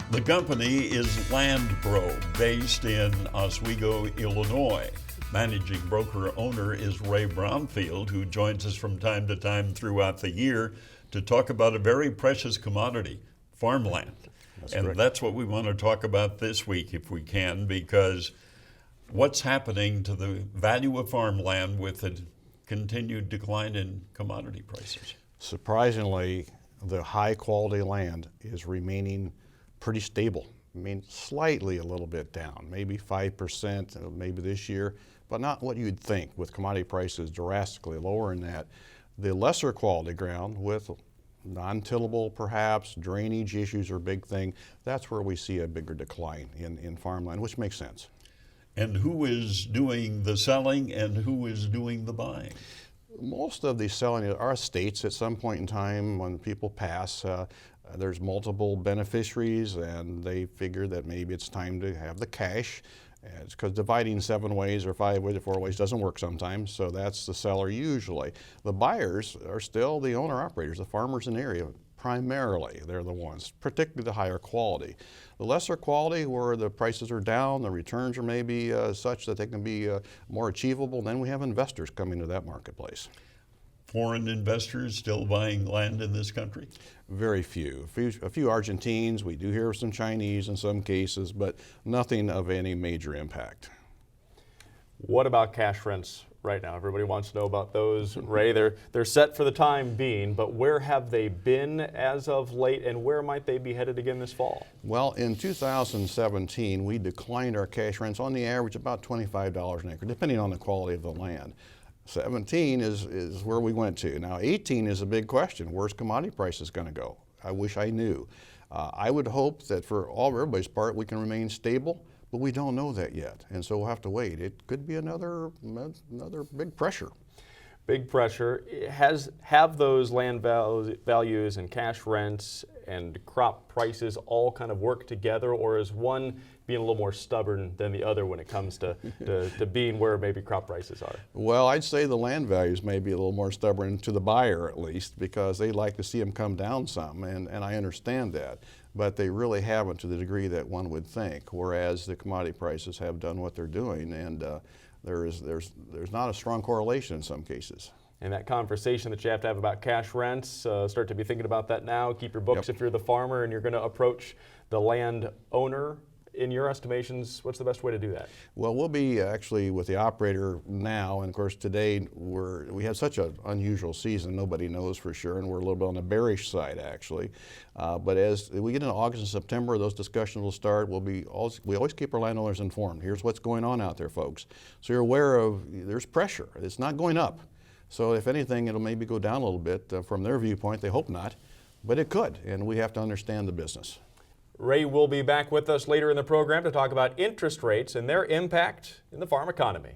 The company is LandPro, based in Oswego, Illinois. Managing broker owner is Ray Brownfield, who joins us from time to time throughout the year to talk about a very precious commodity, farmland. That's what we want to talk about this week if we can, because what's happening to the value of farmland with the continued decline in commodity prices? Surprisingly, the high quality land is remaining pretty stable. I mean, slightly a little bit down, maybe 5% maybe this year, but not what you'd think with commodity prices drastically lower than that. The lesser quality ground with non-tillable perhaps, drainage issues are a big thing. That's where we see a bigger decline in farmland, which makes sense. And who is doing the selling and who is doing the buying? Most of the selling are estates at some point in time when people pass. There's multiple beneficiaries and they figure that maybe it's time to have the cash. It's because dividing 7 ways or 5 ways or 4 ways doesn't work sometimes, so that's the seller usually. The buyers are still the owner-operators, the farmers in the area. Primarily, they're the ones, particularly the higher quality. The lesser quality, where the prices are down, the returns are maybe such that they can be more achievable, then we have investors coming to that marketplace. Foreign investors still buying land in this country? Very few. A few Argentines, we do hear some Chinese in some cases, but nothing of any major impact. What about cash rents right now? Everybody wants to know about those. Ray, they're set for the time being, but where have they been as of late and where might they be headed again this fall? Well, in 2017, we declined our cash rents on the average about $25 an acre, depending on the quality of the land. 17 is where we went to. Now 18 is a big question. Where's commodity prices going to go? I wish I knew. I would hope that for everybody's part we can remain stable, but we don't know that yet, and so we'll have to wait. It could be another big pressure. Big pressure. Have those land values and cash rents and crop prices all kind of work together, or is one being a little more stubborn than the other when it comes to being where maybe crop prices are? Well, I'd say the land values may be a little more stubborn to the buyer at least, because they like to see them come down some, and I understand that. But they really haven't to the degree that one would think, whereas the commodity prices have done what they're doing, and there's not a strong correlation in some cases. And that conversation that you have to have about cash rents, start to be thinking about that now. Keep your books if you're the farmer and you're going to approach the land owner. In your estimations, what's the best way to do that? Well, we'll be actually with the operator now, and of course today we have such an unusual season, nobody knows for sure, and we're a little bit on the bearish side actually. But as we get into August and September, those discussions will start. We always keep our landowners informed. Here's what's going on out there, folks. So you're aware of there's pressure. It's not going up. So if anything, it'll maybe go down a little bit from their viewpoint. They hope not, but it could, and we have to understand the business. Ray will be back with us later in the program to talk about interest rates and their impact in the farm economy.